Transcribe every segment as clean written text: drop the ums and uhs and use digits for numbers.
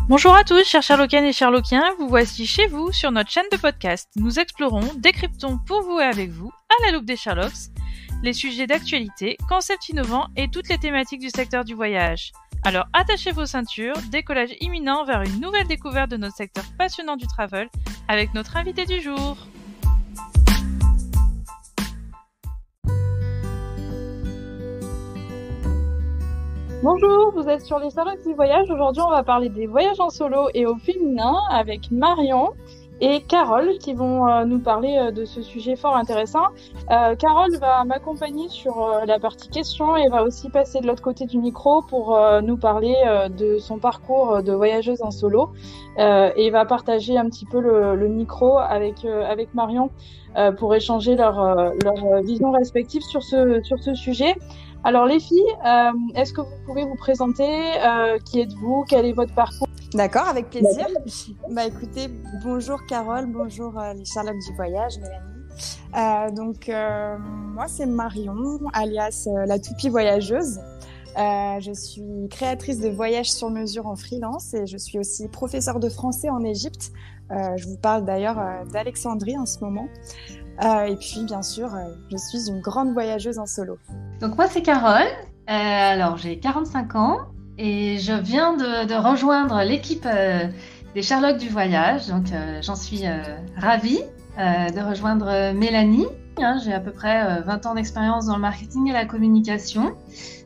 Bonjour à tous, chers Sherlockiennes et Sherlockiens, vous voici chez vous sur notre chaîne de podcast. Nous explorons, décryptons pour vous et avec vous, à la loupe des Sherlocks, les sujets d'actualité, concepts innovants et toutes les thématiques du secteur du voyage. Alors attachez vos ceintures, décollage imminent vers une nouvelle découverte de notre secteur passionnant du travel avec notre invité du jour. Bonjour, vous êtes sur les Sherlocks du voyage. Aujourd'hui, on va parler des voyages en solo et au féminin avec Marion et Carole qui vont nous parler de ce sujet fort intéressant. Carole va m'accompagner sur la partie questions et va aussi passer de l'autre côté du micro pour nous parler de son parcours de voyageuse en solo et va partager un petit peu le micro avec Marion pour échanger leur vision respective sur ce sujet. Alors les filles, est-ce que vous pouvez vous présenter? Qui êtes-vous? Quel est votre parcours? D'accord, avec plaisir. Bah écoutez, bonjour Carole, bonjour les Sherlocks du voyage, Mélanie. Moi c'est Marion, alias la toupie voyageuse. Je suis créatrice de voyages sur mesure en freelance et je suis aussi professeure de français en Égypte. Je vous parle d'ailleurs d'Alexandrie en ce moment. Et puis, bien sûr, je suis une grande voyageuse en solo. Donc, moi, c'est Carole. Alors, j'ai 45 ans et je viens de rejoindre l'équipe des Sherlocks du voyage. Donc, j'en suis ravie de rejoindre Mélanie. J'ai à peu près 20 ans d'expérience dans le marketing et la communication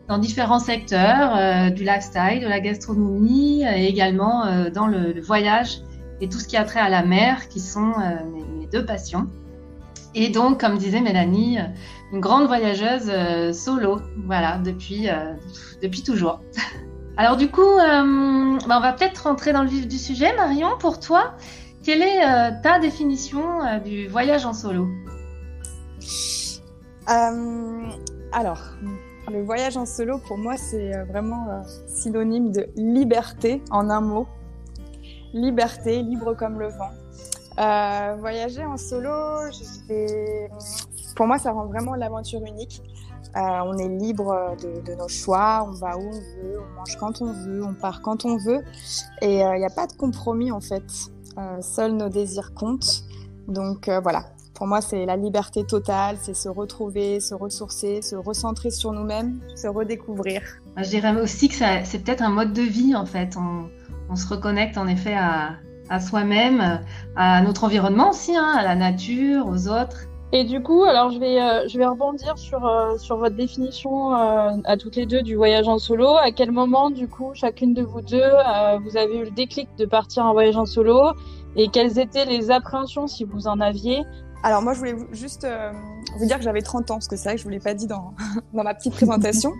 dans différents secteurs, du lifestyle, de la gastronomie et également dans le voyage et tout ce qui a trait à la mer, qui sont mes deux passions. Et donc, comme disait Mélanie, une grande voyageuse solo, voilà, depuis toujours. Alors du coup, on va peut-être rentrer dans le vif du sujet. Marion, pour toi, quelle est ta définition du voyage en solo? Alors, le voyage en solo, pour moi, c'est vraiment synonyme de liberté, en un mot. Liberté, libre comme le vent. Voyager en solo, pour moi, ça rend vraiment l'aventure unique. On est libre de nos choix, on va où on veut, on mange quand on veut, on part quand on veut. Et il n'y a pas de compromis, en fait. Seuls nos désirs comptent. Donc voilà, pour moi, c'est la liberté totale, c'est se retrouver, se ressourcer, se recentrer sur nous-mêmes, se redécouvrir. Je dirais aussi que c'est peut-être un mode de vie, en fait. On se reconnecte, en effet, à soi-même, à notre environnement aussi, à la nature, aux autres. Et du coup, alors je vais rebondir sur votre définition à toutes les deux du voyage en solo. À quel moment, du coup, chacune de vous deux, vous avez eu le déclic de partir en voyage en solo et quelles étaient les appréhensions si vous en aviez? Alors moi, je voulais juste vous dire que j'avais 30 ans, parce que c'est vrai que je ne vous l'ai pas dit dans ma petite présentation.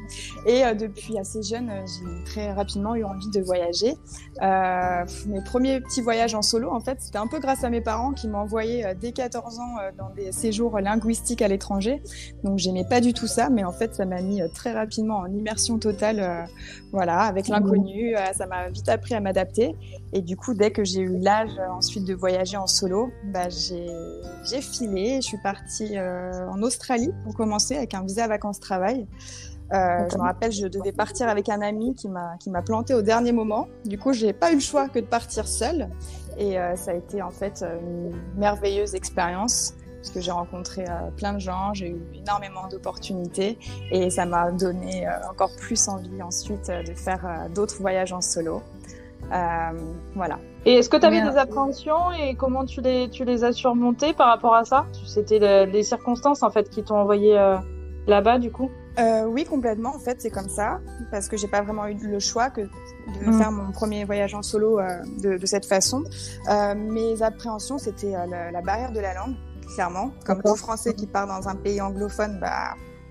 Et depuis assez jeune, j'ai très rapidement eu envie de voyager. Mes premiers petits voyages en solo, en fait, c'était un peu grâce à mes parents qui m'envoyaient dès 14 ans dans des séjours linguistiques à l'étranger. Donc j'aimais pas du tout ça, mais en fait, ça m'a mis très rapidement en immersion totale, voilà, avec l'inconnu. Ça m'a vite appris à m'adapter. Et du coup, dès que j'ai eu l'âge ensuite de voyager en solo, j'ai filé. Je suis partie en Australie pour commencer avec un visa vacances-travail. Je me rappelle, je devais partir avec un ami qui m'a planté au dernier moment. Du coup, j'ai pas eu le choix que de partir seule. Et ça a été en fait une merveilleuse expérience parce que j'ai rencontré plein de gens, j'ai eu énormément d'opportunités et ça m'a donné encore plus envie ensuite de faire d'autres voyages en solo. Voilà. Et est-ce que tu avais des appréhensions et comment tu les as surmontées par rapport à ça? C'était les circonstances en fait qui t'ont envoyé là-bas du coup? Oui, complètement. En fait, c'est comme ça parce que j'ai pas vraiment eu le choix que de faire mon premier voyage en solo de cette façon. Mes appréhensions, c'était la barrière de la langue, clairement. Comme tout Français qui part dans un pays anglophone,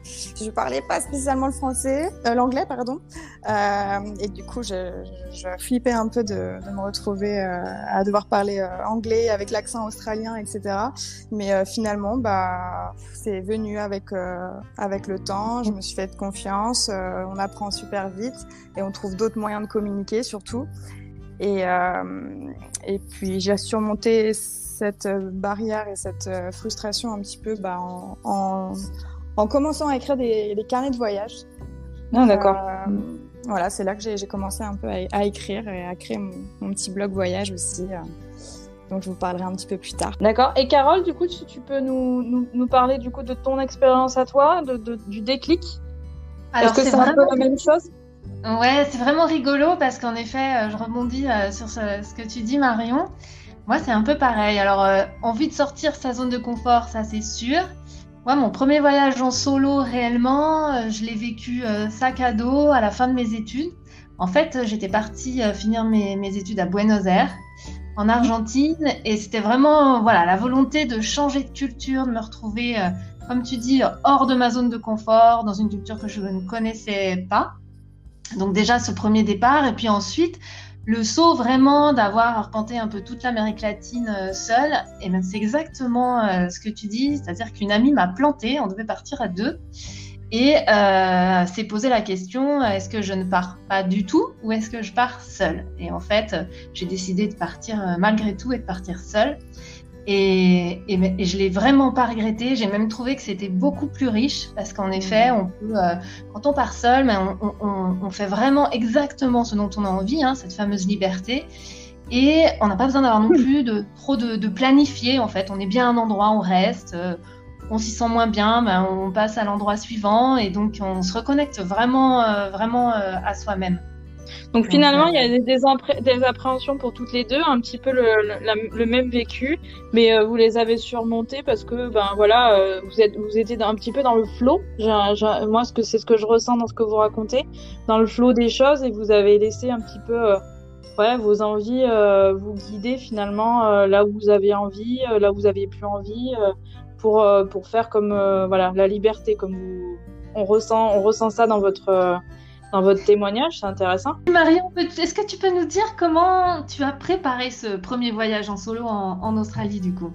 je parlais pas spécialement l'anglais, pardon. Et du coup, je flippais un peu de me retrouver à devoir parler anglais avec l'accent australien, etc. Mais finalement, c'est venu avec le temps. Je me suis fait confiance. On apprend super vite et on trouve d'autres moyens de communiquer, surtout. Et puis, j'ai surmonté cette barrière et cette frustration un petit peu en commençant à écrire des carnets de voyage. Ah, d'accord. voilà, c'est là que j'ai commencé un peu à écrire et à créer mon petit blog voyage aussi. Donc je vous parlerai un petit peu plus tard. D'accord. Et Carole, du coup, tu peux nous parler du coup de ton expérience à toi, du déclic. Alors, est-ce que c'est un peu la même chose? Ouais, c'est vraiment rigolo parce qu'en effet, je rebondis sur ce que tu dis, Marion. Moi, c'est un peu pareil. Alors, envie de sortir sa zone de confort, ça c'est sûr. Moi, mon premier voyage en solo réellement, je l'ai vécu sac à dos à la fin de mes études. En fait, j'étais partie finir mes études à Buenos Aires, en Argentine, et c'était vraiment voilà, la volonté de changer de culture, de me retrouver, comme tu dis, hors de ma zone de confort, dans une culture que je ne connaissais pas. Donc déjà, ce premier départ, et puis ensuite, le saut vraiment d'avoir arpenté un peu toute l'Amérique latine seule, et ben, c'est exactement ce que tu dis, c'est-à-dire qu'une amie m'a plantée, on devait partir à 2, et s'est posé la question, est-ce que je ne pars pas du tout ou est-ce que je pars seule? Et en fait, j'ai décidé de partir malgré tout et de partir seule. Et je l'ai vraiment pas regretté. J'ai même trouvé que c'était beaucoup plus riche parce qu'en effet, on peut, quand on part seul, ben on fait vraiment exactement ce dont on a envie, hein, cette fameuse liberté. Et on n'a pas besoin d'avoir non plus trop de planifier. En fait, on est bien à un endroit, on reste. On s'y sent moins bien, ben on passe à l'endroit suivant et donc on se reconnecte vraiment à soi-même. Donc finalement, il y a des appréhensions pour toutes les deux, un petit peu le même vécu, mais vous les avez surmontées parce que ben voilà, vous étiez un petit peu dans le flow. Moi, c'est ce que je ressens dans ce que vous racontez, dans le flow des choses, et vous avez laissé un petit peu vos envies vous guider finalement là où vous aviez envie, là où vous aviez plus envie, pour faire comme voilà, la liberté, comme on ressent ça dans votre témoignage. C'est intéressant. Marion, est-ce que tu peux nous dire comment tu as préparé ce premier voyage en solo en Australie du coup?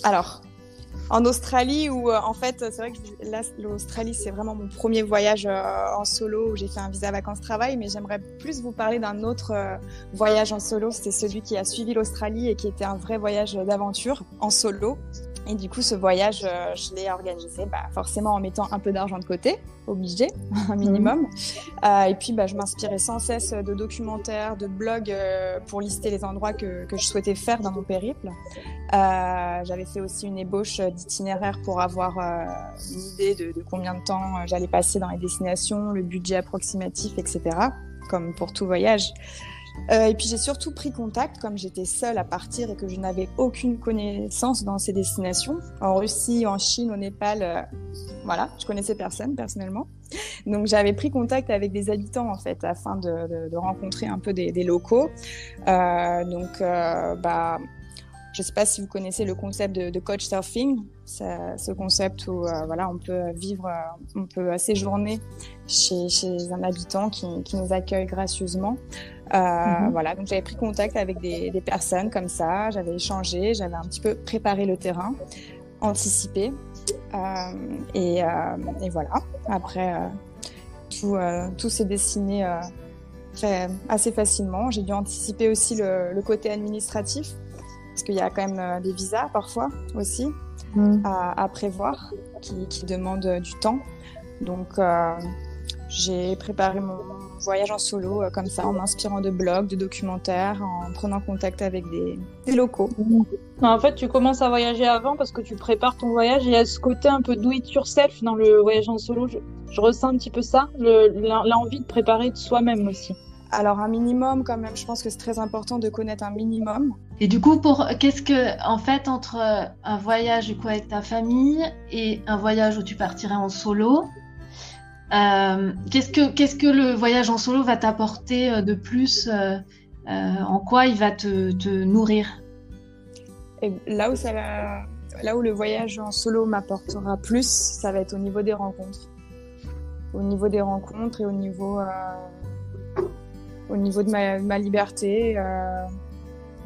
Alors, en Australie, où en fait, c'est vrai que l'Australie, c'est vraiment mon premier voyage en solo où j'ai fait un visa vacances-travail, mais j'aimerais plus vous parler d'un autre voyage en solo. C'était celui qui a suivi l'Australie et qui était un vrai voyage d'aventure en solo. Et du coup, ce voyage, je l'ai organisé forcément en mettant un peu d'argent de côté, obligé, un minimum. Et puis, je m'inspirais sans cesse de documentaires, de blogs pour lister les endroits que je souhaitais faire dans mon périple. J'avais fait aussi une ébauche d'itinéraire pour avoir une idée de combien de temps j'allais passer dans les destinations, le budget approximatif, etc., comme pour tout voyage. Et puis j'ai surtout pris contact, comme j'étais seule à partir et que je n'avais aucune connaissance dans ces destinations. En Russie, en Chine, au Népal, voilà, je connaissais personne personnellement. Donc j'avais pris contact avec des habitants en fait, afin de rencontrer un peu des locaux. Je ne sais pas si vous connaissez le concept de couchsurfing, ce concept où on peut vivre, on peut séjourner chez un habitant qui nous accueille gracieusement. Voilà, donc j'avais pris contact avec des personnes comme ça, j'avais échangé, j'avais un petit peu préparé le terrain, anticipé, et voilà. Après, tout s'est dessiné assez facilement. J'ai dû anticiper aussi le côté administratif, parce qu'il y a quand même des visas parfois aussi à prévoir qui demandent du temps. Donc j'ai préparé mon voyage en solo comme ça, en m'inspirant de blogs, de documentaires, en prenant contact avec des locaux. En fait, tu commences à voyager avant parce que tu prépares ton voyage, et il y a ce côté un peu do it yourself dans le voyage en solo. Je ressens un petit peu ça, l'envie de préparer de soi-même aussi. Alors un minimum quand même, je pense que c'est très important de connaître un minimum. Et du coup, qu'est-ce que, en fait, entre un voyage du coup avec ta famille et un voyage où tu partirais en solo, qu'est-ce que le voyage en solo va t'apporter de plus, en quoi il va te nourrir? Et là où le voyage en solo m'apportera plus, ça va être au niveau des rencontres. Au niveau des rencontres et au niveau de ma liberté,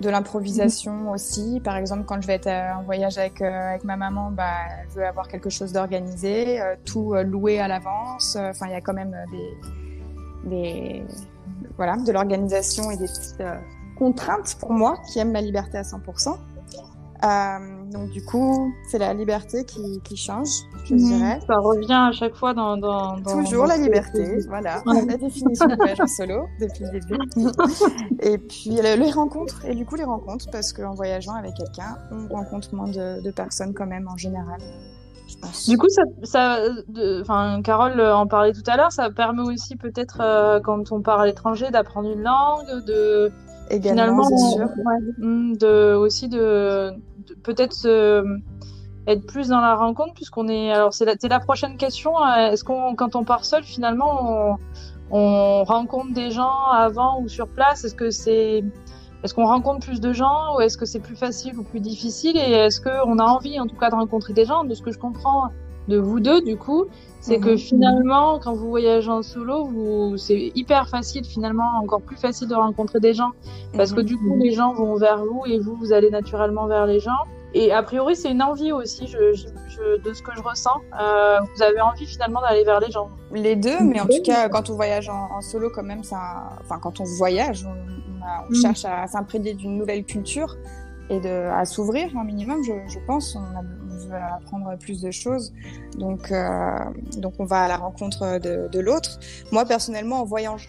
de l'improvisation aussi. Par exemple, quand je vais être en voyage avec ma maman, elle veut avoir quelque chose d'organisé, tout loué à l'avance. Enfin, il y a quand même de l'organisation et des petites contraintes pour moi qui aime ma liberté à 100%. Donc du coup, c'est la liberté qui change, je dirais. Ça revient à chaque fois dans Toujours la liberté, voilà, la définition du voyage en solo depuis le début. Et puis les rencontres, et du coup les rencontres, parce qu'en voyageant avec quelqu'un, on rencontre moins de personnes quand même en général, je pense. Du coup, Carole en parlait tout à l'heure, ça permet aussi peut-être quand on part à l'étranger d'apprendre une langue, Également, bien sûr. Peut-être être plus dans la rencontre, puisqu'on est. Alors, c'est la prochaine question. Est-ce quand on part seul, finalement, on rencontre des gens avant ou sur place? Est-ce qu'on rencontre plus de gens, ou est-ce que c'est plus facile ou plus difficile? Et est-ce qu'on a envie, en tout cas, de rencontrer des gens? De ce que je comprends de vous deux, du coup, c'est que finalement, quand vous voyagez en solo, c'est hyper facile, finalement, encore plus facile de rencontrer des gens, parce que du coup, les gens vont vers vous et vous allez naturellement vers les gens. Et a priori, c'est une envie aussi, de ce que je ressens. Vous avez envie finalement d'aller vers les gens. Les deux, mais en tout cas, quand on voyage en solo, quand même, quand on voyage, on cherche à s'imprégner d'une nouvelle culture et à s'ouvrir un minimum, je pense. On veut apprendre plus de choses. Donc on va à la rencontre de l'autre. Moi, personnellement,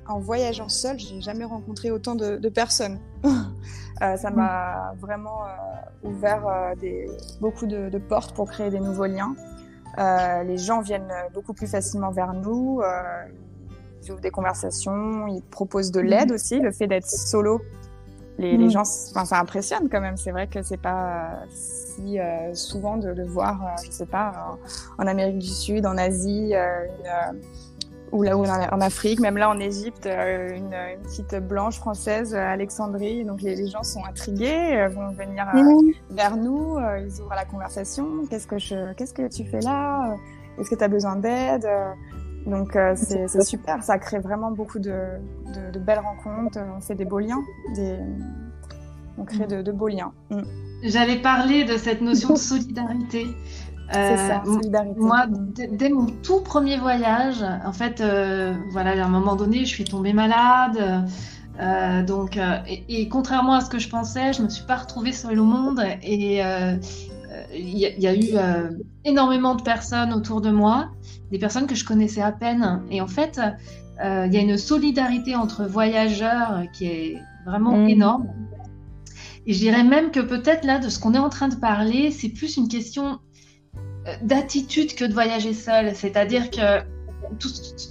en voyageant seule, j'ai jamais rencontré autant de personnes. Ça m'a vraiment ouvert beaucoup de portes pour créer des nouveaux liens. Les gens viennent beaucoup plus facilement vers nous. Ils ouvrent des conversations, ils proposent de l'aide aussi. Le fait d'être solo, les gens, ça impressionne quand même. C'est vrai que c'est pas si souvent de voir, je sais pas, en Amérique du Sud, en Asie, ou là en Afrique, même là en Égypte, une petite blanche française à Alexandrie. Donc les gens sont intrigués, vont venir vers nous, ils ouvrent la conversation. Qu'est-ce que tu fais là? Est-ce que tu as besoin d'aide? Donc c'est super, ça crée vraiment beaucoup de belles rencontres. On fait des beaux liens, on crée de beaux liens. J'allais parler de cette notion de solidarité. C'est ça, solidarité. Moi, dès mon tout premier voyage, en fait, voilà, à un moment donné, je suis tombée malade. Et contrairement à ce que je pensais, je me suis pas retrouvée seule au monde. Et il y a eu énormément de personnes autour de moi, des personnes que je connaissais à peine. Et en fait, il y a une solidarité entre voyageurs qui est vraiment énorme. Et je dirais même que peut-être là, de ce qu'on est en train de parler, c'est plus une question d'attitude que de voyager seul. C'est-à-dire que tout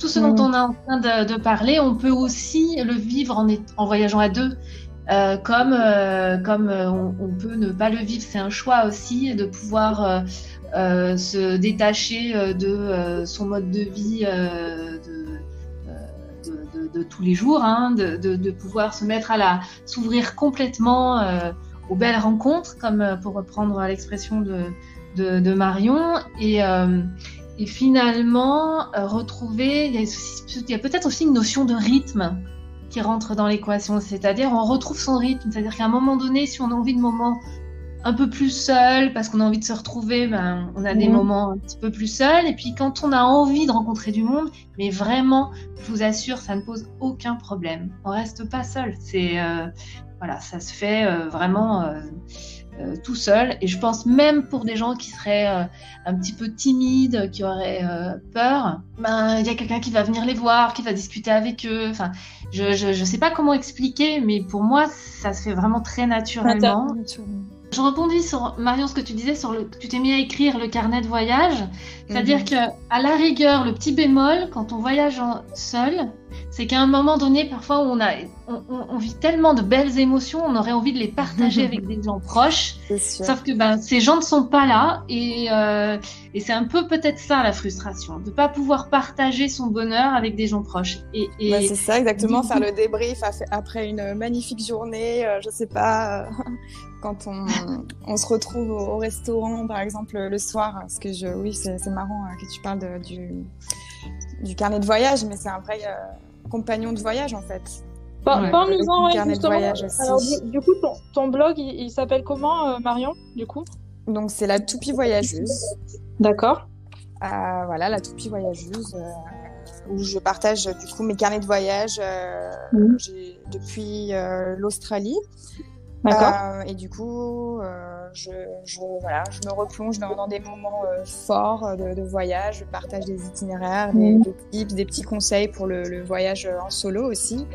ce dont on est en train de parler, on peut aussi le vivre en voyageant à deux. Comme on peut ne pas le vivre, c'est un choix aussi de pouvoir se détacher de son mode de vie de tous les jours, de pouvoir se mettre s'ouvrir complètement aux belles rencontres, comme pour reprendre l'expression de Marion, et finalement retrouver, il y a peut-être aussi une notion de rythme qui rentre dans l'équation, c'est-à-dire on retrouve son rythme, c'est-à-dire qu'à un moment donné, si on a envie de moments un peu plus seul, parce qu'on a envie de se retrouver, on a des moments un petit peu plus seuls, et puis quand on a envie de rencontrer du monde, mais vraiment, je vous assure, ça ne pose aucun problème, on reste pas seul, voilà, ça se fait vraiment tout seul, et je pense même pour des gens qui seraient un petit peu timides, qui auraient peur, il y a quelqu'un qui va venir les voir, qui va discuter avec eux. Enfin, je sais pas comment expliquer, mais pour moi ça se fait vraiment très naturellement. Je rebondis sur Marion, ce que tu disais tu t'es mis à écrire le carnet de voyage, c'est-à-dire que à la rigueur, le petit bémol quand on voyage seul, c'est qu'à un moment donné, parfois on vit tellement de belles émotions, on aurait envie de les partager avec des gens proches, sauf que ces gens ne sont pas là, et c'est un peu peut-être ça la frustration, de pas pouvoir partager son bonheur avec des gens proches. C'est ça, exactement, faire le débrief après une magnifique journée, je sais pas, quand on se retrouve au restaurant par exemple le soir, parce que c'est marrant que tu parles du carnet de voyage, mais c'est un vrai compagnon de voyage en fait. Parle-nous-en, carnet de voyage aussi. Alors, du coup, ton blog, il s'appelle comment, Marion, du coup? Donc c'est la Toupie Voyageuse. D'accord. Voilà, la Toupie Voyageuse, où je partage du coup mes carnets de voyage depuis l'Australie. D'accord. Et du coup, voilà, je me replonge dans des moments forts de voyage. Je partage des itinéraires, des tips, des petits conseils pour le voyage en solo aussi.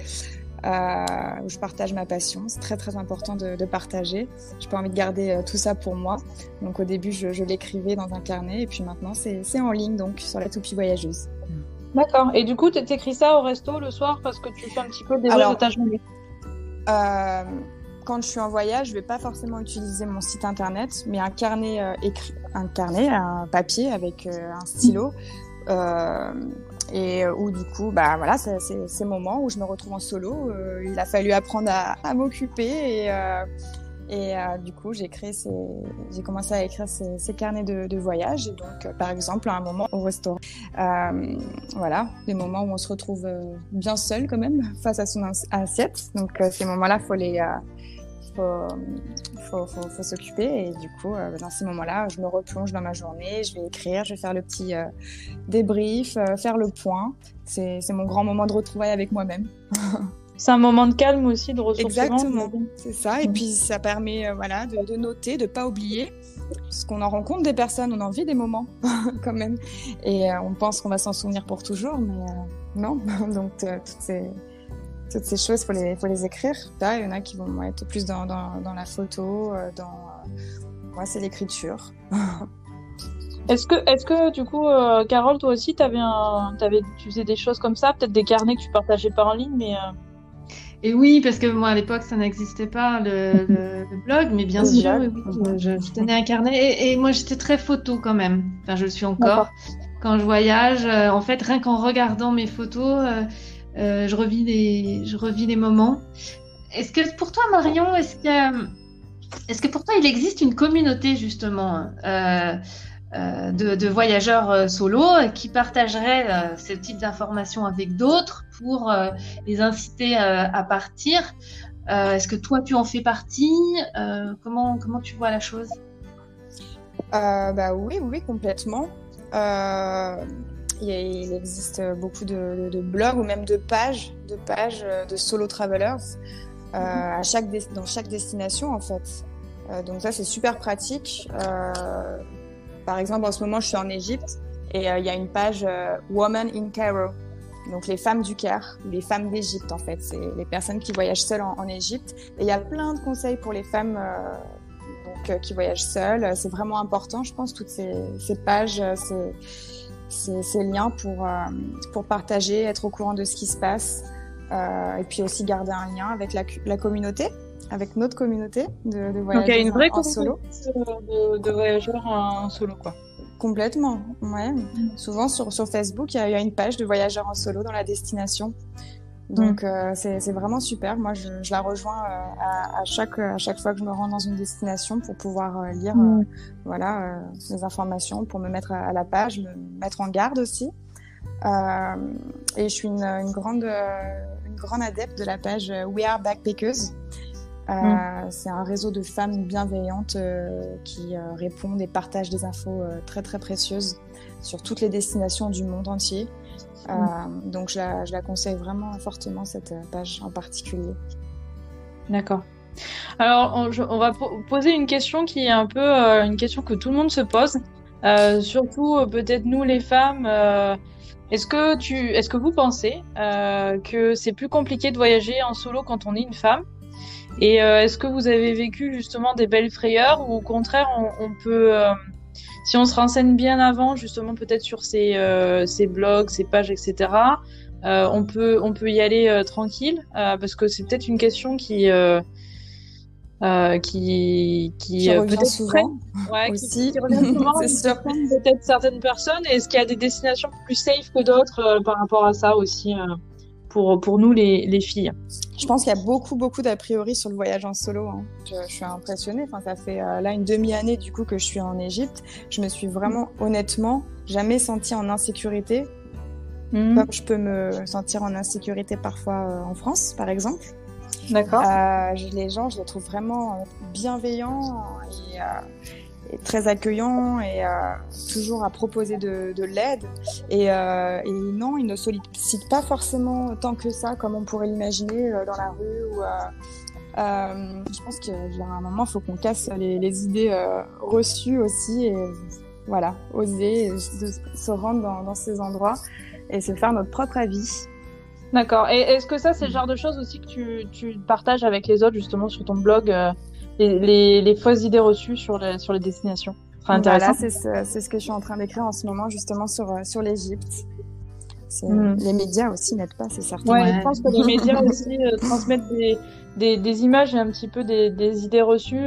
Où je partage ma passion. C'est très très important de partager. J'ai pas envie de garder tout ça pour moi. Donc au début je l'écrivais dans un carnet et puis maintenant c'est en ligne, donc sur la Toupie Voyageuse. D'accord. Et du coup t'écris ça au resto le soir parce que tu fais un petit peu des de ta journée. Quand je suis en voyage, je vais pas forcément utiliser mon site internet, mais un carnet un papier avec un stylo. Et où du coup, bah voilà, c'est ces moments où je me retrouve en solo. Il a fallu apprendre à m'occuper et du coup, j'ai commencé à écrire ces carnets de voyage. Et donc, par exemple, à un moment au restaurant, voilà, des moments où on se retrouve bien seul quand même face à son assiette. Donc, ces moments-là, faut s'occuper et du coup dans ces moments-là je me replonge dans ma journée, je vais écrire, je vais faire le petit débrief, faire le point. C'est mon grand moment de retrouvailles avec moi-même. C'est un moment de calme aussi, de ressourcement. Exactement, c'est ça. Et puis ça permet voilà de noter, de pas oublier, parce qu'on en rencontre des personnes, on en vit des moments quand même et on pense qu'on va s'en souvenir pour toujours, mais non. Donc toutes ces choses, faut les écrire. Là, il y en a qui vont être plus dans la photo, moi, c'est l'écriture. Est-ce que du coup, Carole, toi aussi, tu faisais des choses comme ça, peut-être des carnets que tu partageais pas en ligne, mais Et oui, parce que moi à l'époque ça n'existait pas le blog, mais bien sûr, oui, je tenais un carnet et moi j'étais très photo quand même. Enfin, je le suis encore. D'accord. Quand je voyage, en fait, rien qu'en regardant mes photos. Je revis les moments. Est-ce que pour toi, Marion, est-ce que pour toi, il existe une communauté justement de voyageurs solo qui partageraient ce type d'informations avec d'autres pour les inciter à partir? Est-ce que toi, tu en fais partie? Comment tu vois la chose? Bah oui, complètement. Il existe beaucoup de blogs ou même de pages de solo travelers dans chaque destination en fait. Donc ça c'est super pratique. Par exemple en ce moment je suis en Égypte et il y a une page Women in Cairo. Donc les femmes du Caire, les femmes d'Égypte en fait, c'est les personnes qui voyagent seules en Égypte. Et il y a plein de conseils pour les femmes qui voyagent seules. C'est vraiment important, je pense, toutes ces pages, ces liens pour partager, être au courant de ce qui se passe et puis aussi garder un lien avec la communauté, avec notre communauté de voyageurs. Donc il y a une vraie en solo. de voyageurs en solo, quoi. Complètement, ouais. Souvent sur Facebook, il y a une page de voyageurs en solo dans la destination. Donc c'est vraiment super. Moi, je la rejoins à chaque fois que je me rends dans une destination pour pouvoir lire les informations, pour me mettre à la page, me mettre en garde aussi. Et je suis une grande adepte de la page We Are Backpackers. C'est un réseau de femmes bienveillantes qui répondent et partagent des infos très très précieuses sur toutes les destinations du monde entier. Donc je la conseille vraiment fortement, cette page en particulier. D'accord. Alors on va poser une question qui est un peu une question que tout le monde se pose, surtout peut-être nous les femmes. Est-ce que vous pensez que c'est plus compliqué de voyager en solo quand on est une femme? Et est-ce que vous avez vécu justement des belles frayeurs ou au contraire on peut si on se renseigne bien avant, justement peut-être sur ces blogs, ces pages, etc., on peut y aller tranquille, parce que c'est peut-être une question qui revient peut-être souvent. Ouais, aussi. qui revient souvent. C'est sûr. Peut-être certaines personnes. Est-ce qu'il y a des destinations plus safe que d'autres par rapport à ça aussi pour nous les filles? Je pense qu'il y a beaucoup d'a priori sur le voyage en solo. Hein. Je suis impressionnée. Enfin, ça fait là une demi-année du coup que je suis en Égypte. Je me suis vraiment, honnêtement, jamais sentie en insécurité, comme je peux me sentir en insécurité parfois en France, par exemple. D'accord. Les gens, je les trouve vraiment bienveillants et très accueillants et toujours à proposer de l'aide. Et non, ils ne sollicitent pas forcément tant que ça, comme on pourrait l'imaginer dans la rue ou Je pense qu'à un moment, il faut qu'on casse les idées reçues aussi et voilà, oser se rendre dans ces endroits et se faire notre propre avis. D'accord. Et est-ce que ça, c'est le genre de choses aussi que tu partages avec les autres, justement, sur ton blog, les fausses idées reçues sur les destinations? C'est intéressant. Voilà, c'est ce que je suis en train d'écrire en ce moment, justement, sur l'Égypte. Les médias aussi n'aident pas, c'est certain. Ouais, je pense que les médias aussi transmettent des images et un petit peu des idées reçues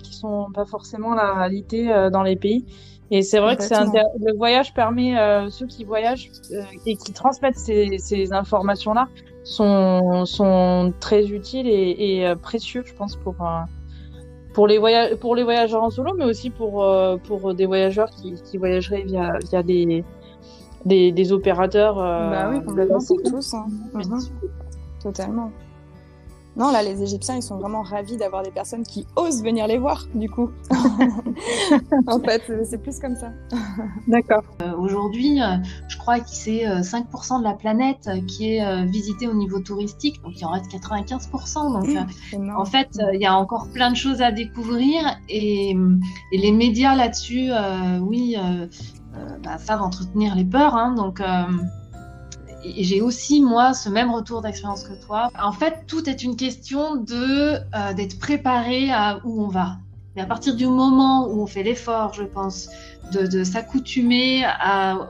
qui sont pas forcément la réalité dans les pays. Et c'est vrai que le voyage permet ceux qui voyagent et qui transmettent ces informations-là sont très utiles et précieux, je pense, pour les voyageurs en solo, mais aussi pour des voyageurs qui voyageraient via des opérateurs. Bah oui, complètement, pour tous. Hein. Totalement. Non, là, les Égyptiens, ils sont vraiment ravis d'avoir des personnes qui osent venir les voir, du coup. En fait, c'est plus comme ça. D'accord. Aujourd'hui, je crois que c'est 5% de la planète qui est visitée au niveau touristique, donc il en reste 95%. Donc, en fait, il y a encore plein de choses à découvrir et les médias là-dessus, savent entretenir les peurs. Hein, donc, et j'ai aussi, moi, ce même retour d'expérience que toi. En fait, tout est une question d'être préparé à où on va. Mais à partir du moment où on fait l'effort, je pense, de s'accoutumer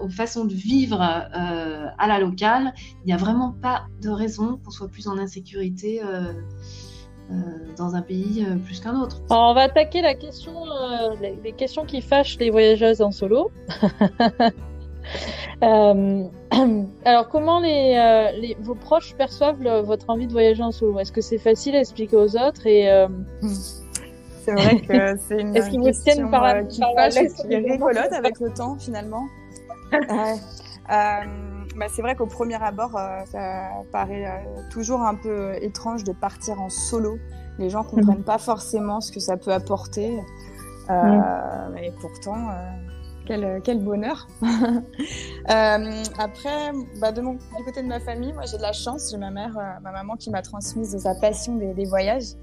aux façons de vivre à la locale, il n'y a vraiment pas de raison qu'on soit plus en insécurité dans un pays plus qu'un autre. Alors, on va attaquer la question, les questions qui fâchent les voyageuses en solo. Alors, comment vos proches perçoivent votre envie de voyager en solo? Est-ce que c'est facile à expliquer aux autres C'est vrai que c'est une Est-ce qu'ils vous tiennent par la qui est rigolote avec le temps, finalement. C'est vrai qu'au premier abord, ça paraît toujours un peu étrange de partir en solo. Les gens comprennent pas forcément ce que ça peut apporter. Et pourtant... Quel bonheur. Après, du côté de ma famille, moi j'ai de la chance, j'ai ma maman qui m'a transmis sa passion des voyages.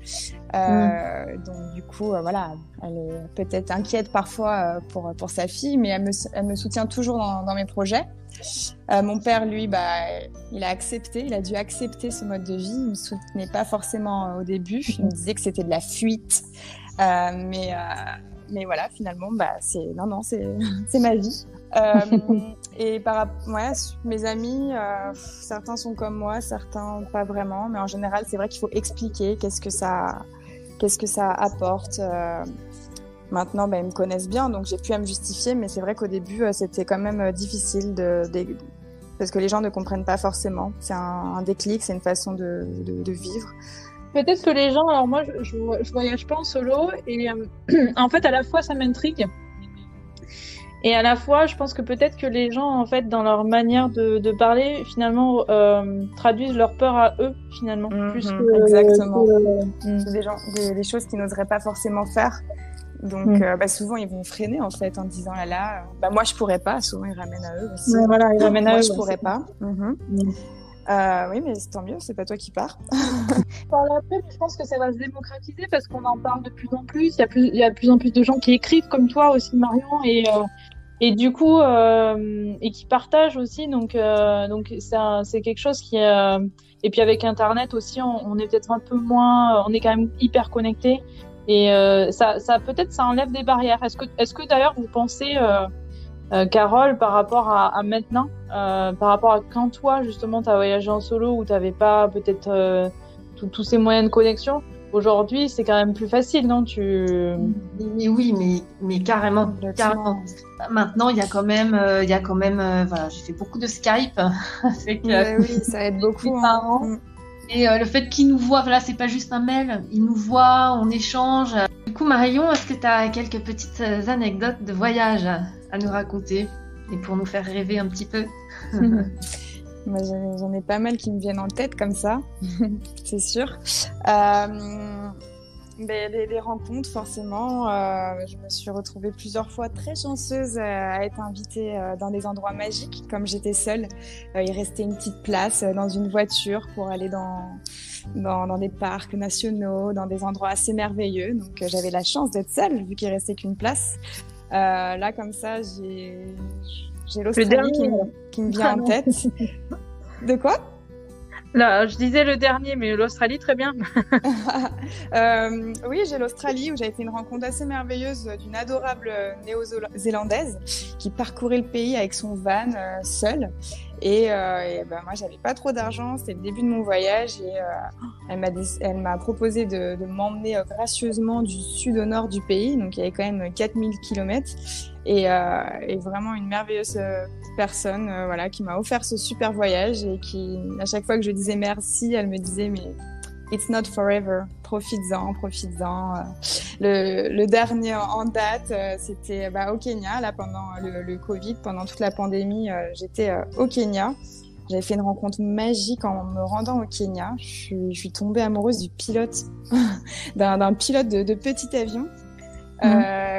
Donc du coup, elle est peut-être inquiète parfois pour sa fille, mais elle me soutient toujours dans mes projets. Mon père, lui, il a dû accepter ce mode de vie. Il me soutenait pas forcément au début. Il me disait que c'était de la fuite, mais voilà, finalement, c'est ma vie. Et mes amis, certains sont comme moi, certains pas vraiment. Mais en général, c'est vrai qu'il faut expliquer qu'est-ce que ça apporte. Maintenant, ils me connaissent bien, donc j'ai pu à me justifier. Mais c'est vrai qu'au début, c'était quand même difficile parce que les gens ne comprennent pas forcément. C'est un déclic, c'est une façon de vivre. Peut-être que les gens, alors moi je voyage pas en solo et en fait à la fois ça m'intrigue et à la fois je pense que peut-être que les gens en fait dans leur manière de parler finalement traduisent leur peur à eux finalement. Exactement. C'est des choses qu'ils n'oseraient pas forcément faire. Donc souvent ils vont freiner en fait en disant moi je pourrais pas. Souvent ils ramènent à eux aussi. Ouais, voilà, ils ramènent à eux. Moi je pourrais pas. Oui, mais tant mieux, c'est pas toi qui pars. Par après, je pense que ça va se démocratiser parce qu'on en parle de plus en plus. Il y a de plus en plus de gens qui écrivent comme toi aussi, Marion, et du coup, et qui partagent aussi. Donc c'est quelque chose qui et puis avec Internet aussi, on est peut-être un peu moins, on est quand même hyper connectés. Et ça peut-être ça enlève des barrières. Est-ce que d'ailleurs vous pensez Carole, par rapport à maintenant, par rapport à quand toi, justement, tu as voyagé en solo où tu n'avais pas peut-être tous ces moyens de connexion, aujourd'hui, c'est quand même plus facile, non? Mais oui, mais carrément. Maintenant, il y a quand même, j'ai fait beaucoup de Skype. Oui, ça aide beaucoup. Hein. Et le fait qu'ils nous voient, c'est pas juste un mail, ils nous voient, on échange. Du coup, Marion, est-ce que tu as quelques petites anecdotes de voyage à nous raconter et pour nous faire rêver un petit peu? J'en ai pas mal qui me viennent en tête comme ça, c'est sûr. les rencontres, forcément. Je me suis retrouvée plusieurs fois très chanceuse à être invitée dans des endroits magiques. Comme j'étais seule, il restait une petite place dans une voiture pour aller dans des parcs nationaux, dans des endroits assez merveilleux. Donc, j'avais la chance d'être seule, vu qu'il restait qu'une place. Là, comme ça, j'ai l'Australie qui me vient en tête. De quoi ? Là, je disais le dernier, mais l'Australie, très bien. Oui, j'ai l'Australie où j'avais fait une rencontre assez merveilleuse d'une adorable néo-zélandaise qui parcourait le pays avec son van seule. Et moi, j'avais pas trop d'argent, c'était le début de mon voyage et elle m'a proposé de m'emmener gracieusement du sud au nord du pays. Donc, il y avait quand même 4000 kilomètres et vraiment une merveilleuse personne qui m'a offert ce super voyage et qui, à chaque fois que je disais merci, elle me disait mais it's not forever, profites-en. Le dernier en date, c'était au Kenya, là pendant le Covid, pendant toute la pandémie, j'étais au Kenya. J'avais fait une rencontre magique en me rendant au Kenya. Je suis tombée amoureuse du pilote, d'un pilote de petit avion.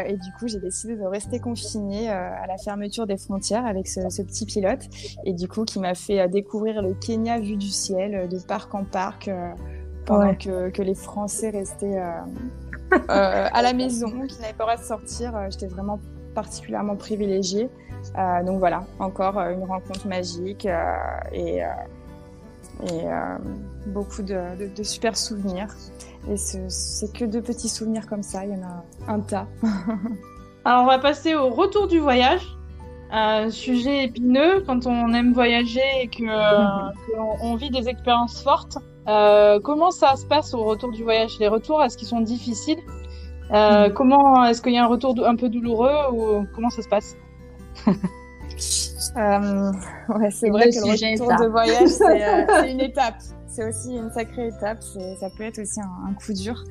Et du coup, j'ai décidé de rester confinée à la fermeture des frontières avec ce petit pilote. Et du coup, qui m'a fait découvrir le Kenya vu du ciel, de parc en parc, pendant que les Français restaient à la maison, qui n'avaient pas le droit de sortir. J'étais vraiment particulièrement privilégiée. Donc voilà, encore une rencontre magique et beaucoup de super souvenirs. Et c'est que de petits souvenirs comme ça, il y en a un tas. Alors, on va passer au retour du voyage. Sujet épineux quand on aime voyager et qu'on vit des expériences fortes. Comment ça se passe au retour du voyage? Les retours, est-ce qu'ils sont difficiles? Est-ce qu'il y a un retour un peu douloureux ou comment ça se passe? C'est vrai que le retour de voyage, c'est une étape. C'est aussi une sacrée étape. Ça peut être aussi un coup dur.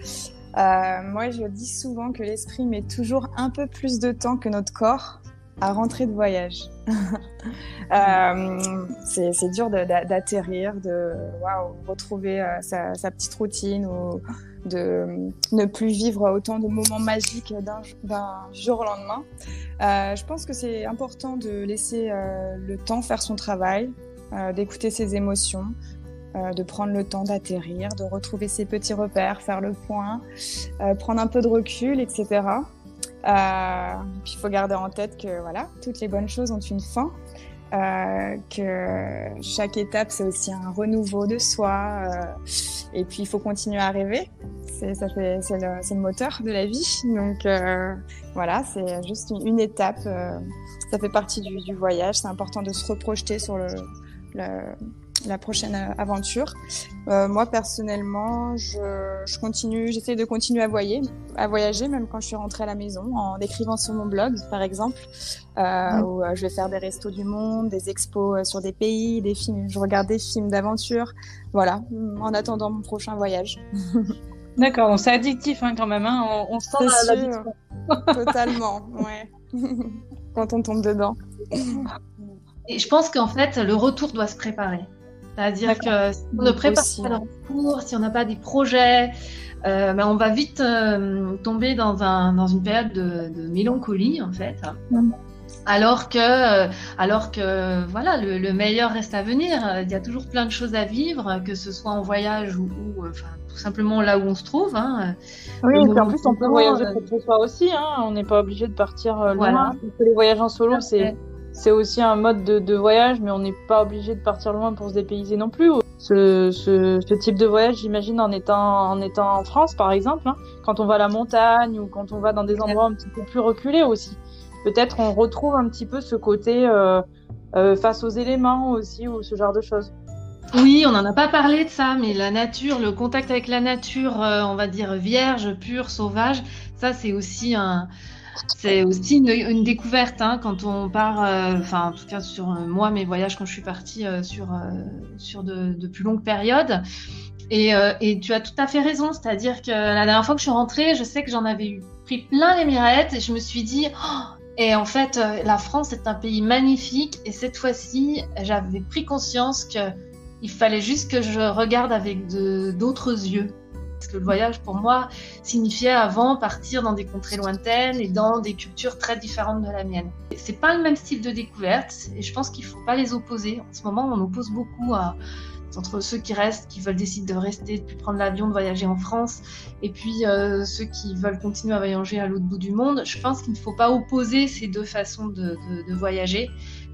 Moi, je dis souvent que l'esprit met toujours un peu plus de temps que notre corps à rentrer de voyage. C'est dur d'atterrir, de retrouver sa petite routine ou de ne plus vivre autant de moments magiques d'un jour au lendemain. Je pense que c'est important de laisser le temps faire son travail, d'écouter ses émotions, de prendre le temps d'atterrir, de retrouver ses petits repères, faire le point, prendre un peu de recul, etc. Puis il faut garder en tête que toutes les bonnes choses ont une fin, que chaque étape c'est aussi un renouveau de soi, et puis il faut continuer à rêver. C'est le moteur de la vie. Donc c'est juste une étape. Ça fait partie du voyage. C'est important de se reprojeter sur la prochaine aventure. Moi personnellement, j'essaie de continuer à voyager même quand je suis rentrée à la maison, en écrivant sur mon blog par exemple, où je vais faire des restos du monde, des expos sur des pays, des films. Je regarde des films d'aventure, en attendant mon prochain voyage. D'accord, donc c'est addictif quand même, on sent l'addiction. Totalement, ouais. Quand on tombe dedans. Et je pense qu'en fait, le retour doit se préparer. C'est-à-dire que si on ne prépare pas le retour, si on n'a pas des projets, on va vite tomber dans une période de mélancolie, en fait. Alors que le meilleur reste à venir. Il y a toujours plein de choses à vivre, que ce soit en voyage ou tout simplement là où on se trouve. Oui, et puis en plus on peut voyager pour chez soi aussi. On n'est pas obligé de partir loin. Voilà. Les voyages en solo, c'est aussi un mode de voyage, mais on n'est pas obligé de partir loin pour se dépayser non plus. Ce type de voyage, j'imagine, en étant en France, par exemple, quand on va à la montagne ou quand on va dans des endroits un petit peu plus reculés aussi. Peut-être on retrouve un petit peu ce côté face aux éléments aussi, ou ce genre de choses. Oui, on n'en a pas parlé de ça, mais la nature, le contact avec la nature, on va dire vierge, pure, sauvage, ça c'est aussi une découverte quand on part, en tout cas sur moi, mes voyages quand je suis partie sur de plus longues périodes. Et tu as tout à fait raison, c'est-à-dire que la dernière fois que je suis rentrée, je sais que j'en avais pris plein les mirettes et je me suis dit... Et en fait, la France est un pays magnifique et cette fois-ci, j'avais pris conscience qu'il fallait juste que je regarde avec d'autres yeux. Parce que le voyage, pour moi, signifiait avant partir dans des contrées lointaines et dans des cultures très différentes de la mienne. C'est pas le même style de découverte et je pense qu'il faut pas les opposer. En ce moment, on oppose beaucoup entre ceux qui restent, qui veulent décider de rester, de plus prendre l'avion, de voyager en France, et puis ceux qui veulent continuer à voyager à l'autre bout du monde. Je pense qu'il ne faut pas opposer ces deux façons de voyager,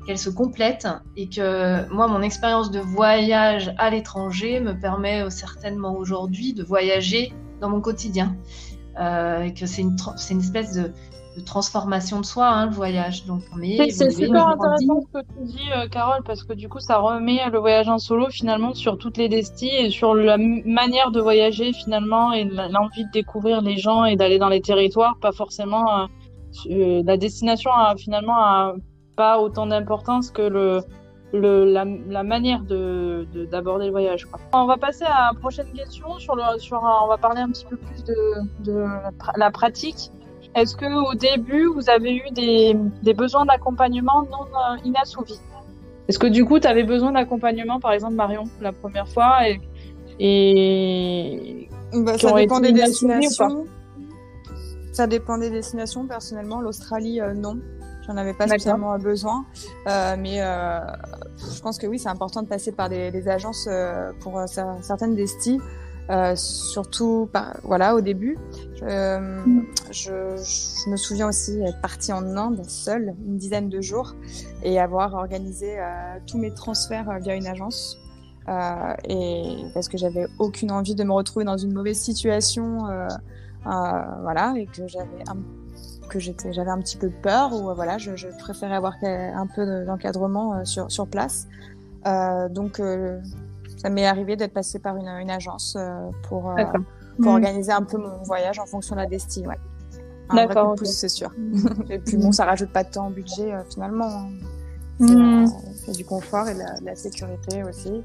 qu'elles se complètent, et que moi, mon expérience de voyage à l'étranger me permet certainement aujourd'hui de voyager dans mon quotidien, et que c'est une espèce de transformation de soi, le voyage. Donc, c'est super intéressant ce que tu dis, Carole, parce que du coup, ça remet le voyage en solo finalement sur toutes les destis et sur la manière de voyager finalement et l'envie de découvrir les gens et d'aller dans les territoires. Pas forcément la destination a finalement pas autant d'importance que la manière d'aborder le voyage, quoi. On va passer à la prochaine question on va parler un petit peu plus de la pratique. Est-ce que au début, vous avez eu des besoins d'accompagnement non inassouvis? Est-ce que du coup, tu avais besoin d'accompagnement, par exemple, Marion, la première fois ça dépend des destinations. Ça dépend des destinations. Personnellement, l'Australie, non. J'en avais pas spécialement besoin. Mais je pense que oui, c'est important de passer par des agences pour certaines destis. Surtout au début je me souviens aussi être partie en Inde seule une dizaine de jours et avoir organisé tous mes transferts via une agence et parce que j'avais aucune envie de me retrouver dans une mauvaise situation et que j'avais un petit peu peur ou je préférais avoir un peu d'encadrement sur place donc ça m'est arrivé d'être passée par une agence pour organiser un peu mon voyage en fonction de la destinée. Ouais. Un vrai coup de pouce, c'est sûr. Et puis ça rajoute pas de temps au budget finalement. C'est du confort et de la sécurité aussi.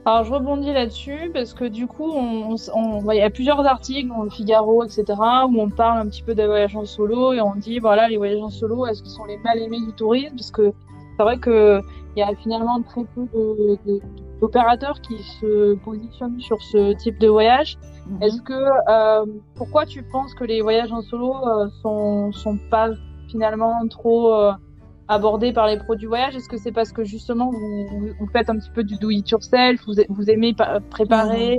Alors je rebondis là-dessus parce que du coup, il y a plusieurs articles dans le Figaro, etc., où on parle un petit peu des voyages en solo et on dit voilà, les voyages en solo, est-ce qu'ils sont les mal aimés du tourisme? Parce que c'est vrai que il y a finalement très peu d'opérateurs qui se positionnent sur ce type de voyage. Est-ce que pourquoi tu penses que les voyages en solo sont pas finalement trop abordés par les pros du voyage? Est-ce que c'est parce que justement vous faites un petit peu du do it yourself, vous aimez préparer?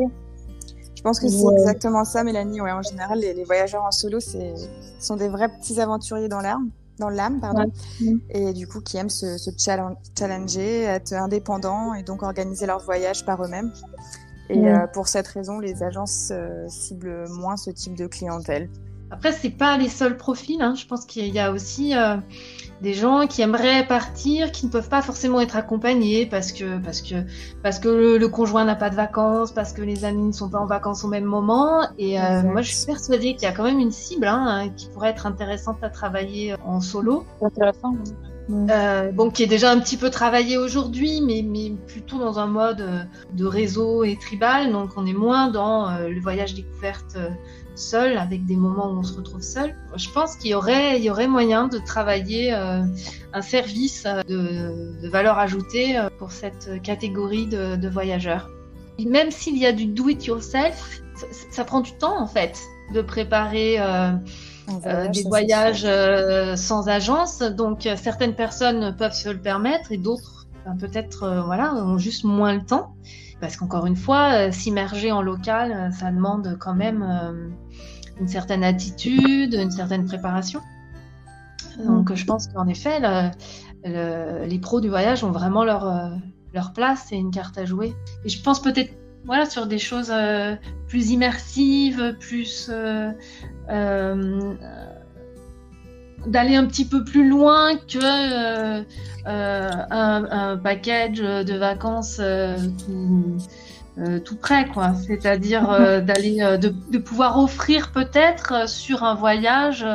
Je pense que c'est exactement ça, Mélanie. Ouais, en général, les voyageurs en solo sont des vrais petits aventuriers dans l'âme, et du coup qui aiment se challenger, être indépendants et donc organiser leur voyage par eux-mêmes. Et pour cette raison, les agences ciblent moins ce type de clientèle. Après, c'est pas les seuls profils. Je pense qu'il y a aussi des gens qui aimeraient partir, qui ne peuvent pas forcément être accompagnés parce que le conjoint n'a pas de vacances, parce que les amis ne sont pas en vacances au même moment. Et moi, je suis persuadée qu'il y a quand même une cible qui pourrait être intéressante à travailler en solo. Intéressant. Qui est déjà un petit peu travaillé aujourd'hui, mais plutôt dans un mode de réseau et tribal. Donc, on est moins dans le voyage découverte seul, avec des moments où on se retrouve seul. Je pense qu'il y aurait moyen de travailler un service de valeur ajoutée pour cette catégorie de voyageurs. Et même s'il y a du do-it-yourself, ça prend du temps en fait de préparer des voyages sans agence. Donc certaines personnes peuvent se le permettre et d'autres peut-être ont juste moins le temps. Parce qu'encore une fois, s'immerger en local, ça demande quand même une certaine attitude, une certaine préparation. Donc je pense qu'en effet, les pros du voyage ont vraiment leur place et une carte à jouer. Et je pense peut-être sur des choses plus immersives, plus d'aller un petit peu plus loin que un package de vacances tout prêt, quoi. C'est-à-dire d'aller de pouvoir offrir peut-être sur un voyage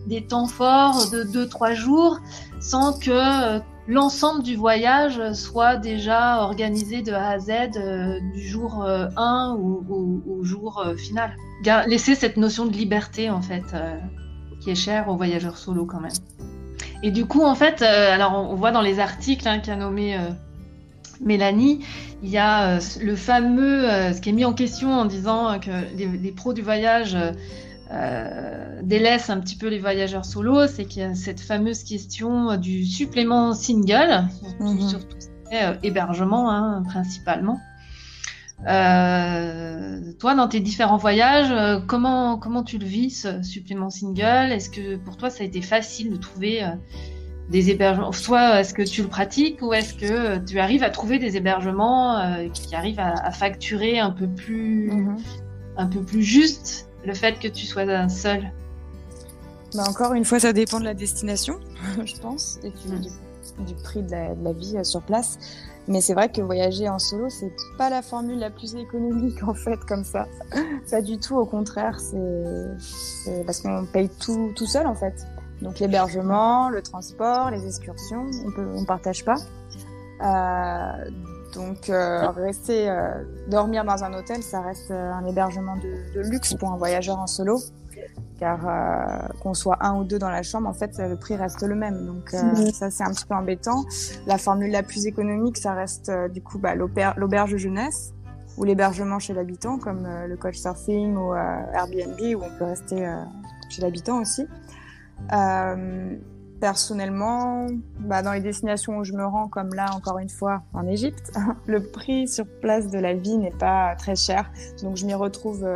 des temps forts de 2-3 jours sans que l'ensemble du voyage soit déjà organisé de A à Z du jour 1 au jour final. Laisser cette notion de liberté en fait qui est chère aux voyageurs solo quand même. Et du coup en fait, alors on voit dans les articles qu'a nommé Mélanie, il y a le fameux, ce qui est mis en question en disant que les pros du voyage délaissent un petit peu les voyageurs solos, c'est qu'il y a cette fameuse question du supplément single, surtout hébergement hein, principalement. Toi, dans tes différents voyages, comment tu le vis, ce supplément single? Est-ce que pour toi, ça a été facile de trouver des hébergements? Soit est-ce que tu le pratiques ou est-ce que tu arrives à trouver des hébergements qui arrivent à facturer un peu plus juste le fait que tu sois seul? Encore une fois, ça dépend de la destination, je pense, et puis du prix de la vie sur place. Mais c'est vrai que voyager en solo, c'est pas la formule la plus économique en fait, comme ça. Pas du tout, au contraire, c'est parce qu'on paye tout seul en fait. Donc l'hébergement, le transport, les excursions, on partage pas. Donc dormir dans un hôtel, ça reste un hébergement de luxe pour un voyageur en solo. Car qu'on soit un ou deux dans la chambre, en fait, le prix reste le même. Donc ça, c'est un petit peu embêtant. La formule la plus économique, ça reste du coup l'auberge de jeunesse ou l'hébergement chez l'habitant, comme le couchsurfing ou Airbnb, où on peut rester chez l'habitant aussi. Personnellement, dans les destinations où je me rends, comme là, encore une fois, en Égypte, le prix sur place de la vie n'est pas très cher. Donc je m'y retrouve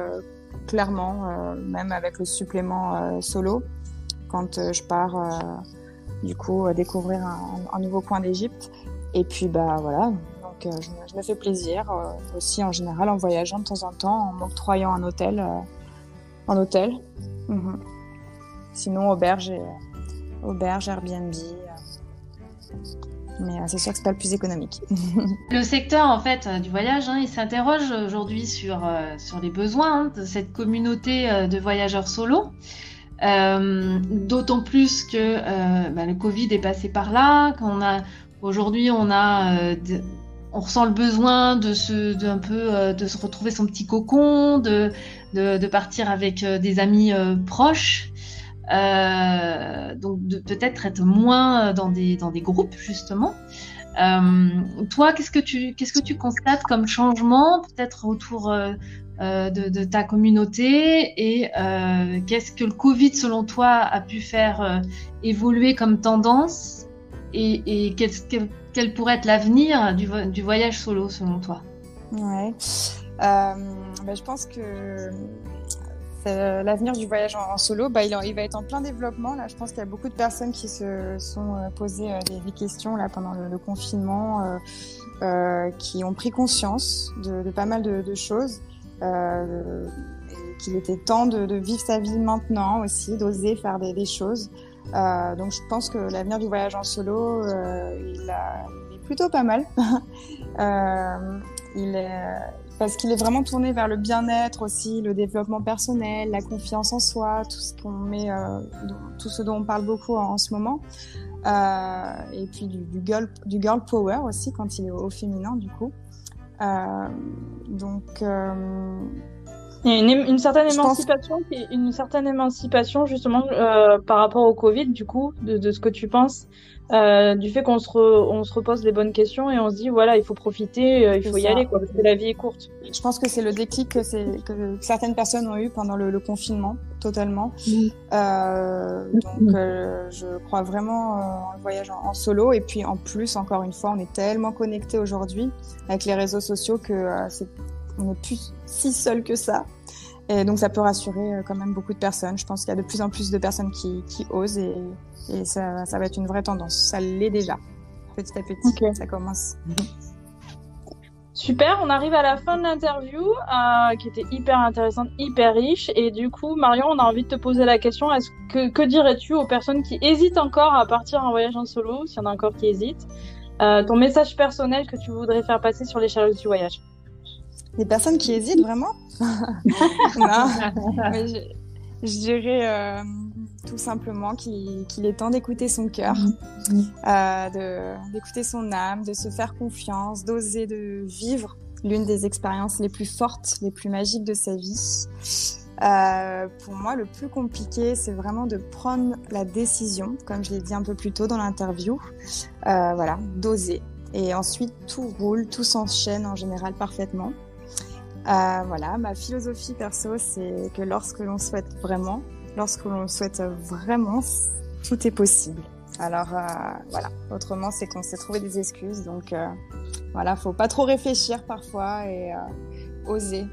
clairement, même avec le supplément solo, quand je pars du coup découvrir un nouveau coin d'Égypte. Et puis voilà, donc je me fais plaisir aussi en général en voyageant de temps en temps, en m'octroyant un hôtel en hôtel. Sinon auberge, Airbnb. Mais c'est sûr que c'est pas le plus économique. Le secteur en fait du voyage, il s'interroge aujourd'hui sur les besoins de cette communauté de voyageurs solo. D'autant plus que le Covid est passé par là, aujourd'hui on ressent le besoin de se retrouver son petit cocon, de partir avec des amis proches. Donc de peut-être être moins dans des groupes justement. Toi, qu'est-ce que tu constates comme changement peut-être autour de ta communauté et qu'est-ce que le Covid selon toi a pu faire évoluer comme tendance et quel pourrait être l'avenir du voyage solo selon toi? Ouais, je pense que l'avenir du voyage en solo, il va être en plein développement. Là, je pense qu'il y a beaucoup de personnes qui se sont posées des questions là pendant le confinement, qui ont pris conscience de pas mal de choses, et qu'il était temps de vivre sa vie maintenant aussi, d'oser faire des choses. Donc, je pense que l'avenir du voyage en solo, il est plutôt pas mal. Parce qu'il est vraiment tourné vers le bien-être aussi, le développement personnel, la confiance en soi, tout ce dont on parle beaucoup en ce moment. Et puis du girl power aussi, quand il est au féminin, du coup. Il y a une certaine émancipation justement par rapport au Covid, du coup, de ce que tu penses, du fait qu'on on se repose les bonnes questions et on se dit voilà, il faut profiter, il faut y aller, quoi, parce que la vie est courte. Je pense que c'est le déclic que certaines personnes ont eu pendant le confinement, totalement. Donc je crois vraiment en le voyage en solo. Et puis en plus, encore une fois, on est tellement connectés aujourd'hui avec les réseaux sociaux que on n'est plus si seul que ça. Et donc, ça peut rassurer quand même beaucoup de personnes. Je pense qu'il y a de plus en plus de personnes qui osent et ça va être une vraie tendance. Ça l'est déjà. Petit à petit, okay. Ça commence. Super, on arrive à la fin de l'interview qui était hyper intéressante, hyper riche. Et du coup, Marion, on a envie de te poser la question, que dirais-tu aux personnes qui hésitent encore à partir en voyage en solo, s'il y en a encore qui hésitent, ton message personnel que tu voudrais faire passer sur les Sherlock du voyage? Des personnes qui hésitent vraiment? Non, mais je dirais tout simplement qu'il est temps d'écouter son cœur, d'écouter son âme, de se faire confiance, d'oser de vivre l'une des expériences les plus fortes, les plus magiques de sa vie. Pour moi, le plus compliqué, c'est vraiment de prendre la décision, comme je l'ai dit un peu plus tôt dans l'interview, d'oser. Et ensuite, tout roule, tout s'enchaîne en général parfaitement. Voilà, ma philosophie perso, c'est que lorsque l'on souhaite vraiment, tout est possible. Alors voilà, autrement c'est qu'on s'est trouvé des excuses, donc voilà, faut pas trop réfléchir parfois et oser.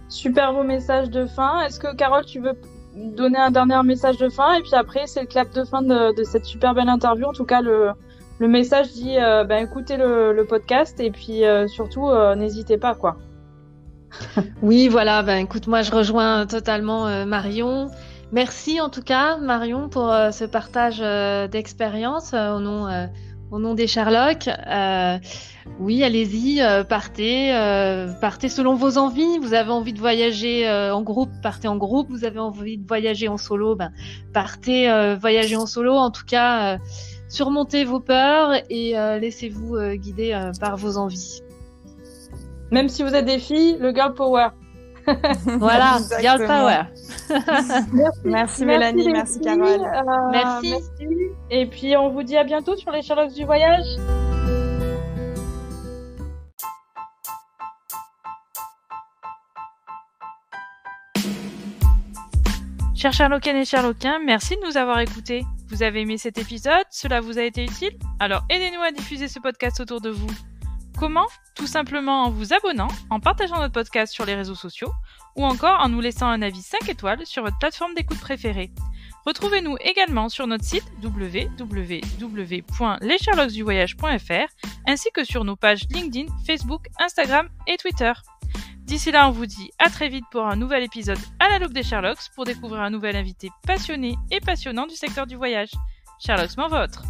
Super beau message de fin. Est-ce que Carole, tu veux donner un dernier message de fin? Et puis après, c'est le clap de fin de cette super belle interview. En tout cas, le message dit écoutez le podcast et puis surtout, n'hésitez pas, quoi. Oui, voilà, écoute, moi je rejoins totalement Marion. Merci en tout cas, Marion, pour ce partage d'expérience au nom des Sherlock. Oui, allez-y, partez selon vos envies. Vous avez envie de voyager en groupe, partez en groupe. Vous avez envie de voyager en solo, partez voyager en solo. En tout cas, surmontez vos peurs et laissez-vous guider par vos envies. Même si vous êtes des filles, le girl power. Voilà, girl power. Merci Mélanie, merci Carole. Merci. Et puis on vous dit à bientôt sur les Sherlocks du voyage. Chers Sherlockiennes et Sherlockiens, merci de nous avoir écoutés. Vous avez aimé cet épisode? Cela vous a été utile? Alors aidez-nous à diffuser ce podcast autour de vous. Comment? Tout simplement en vous abonnant, en partageant notre podcast sur les réseaux sociaux ou encore en nous laissant un avis 5 étoiles sur votre plateforme d'écoute préférée. Retrouvez-nous également sur notre site www.lessherlocksduvoyage.fr ainsi que sur nos pages LinkedIn, Facebook, Instagram et Twitter. D'ici là, on vous dit à très vite pour un nouvel épisode à la loupe des Sherlocks pour découvrir un nouvel invité passionné et passionnant du secteur du voyage. Sherlocksment vôtre!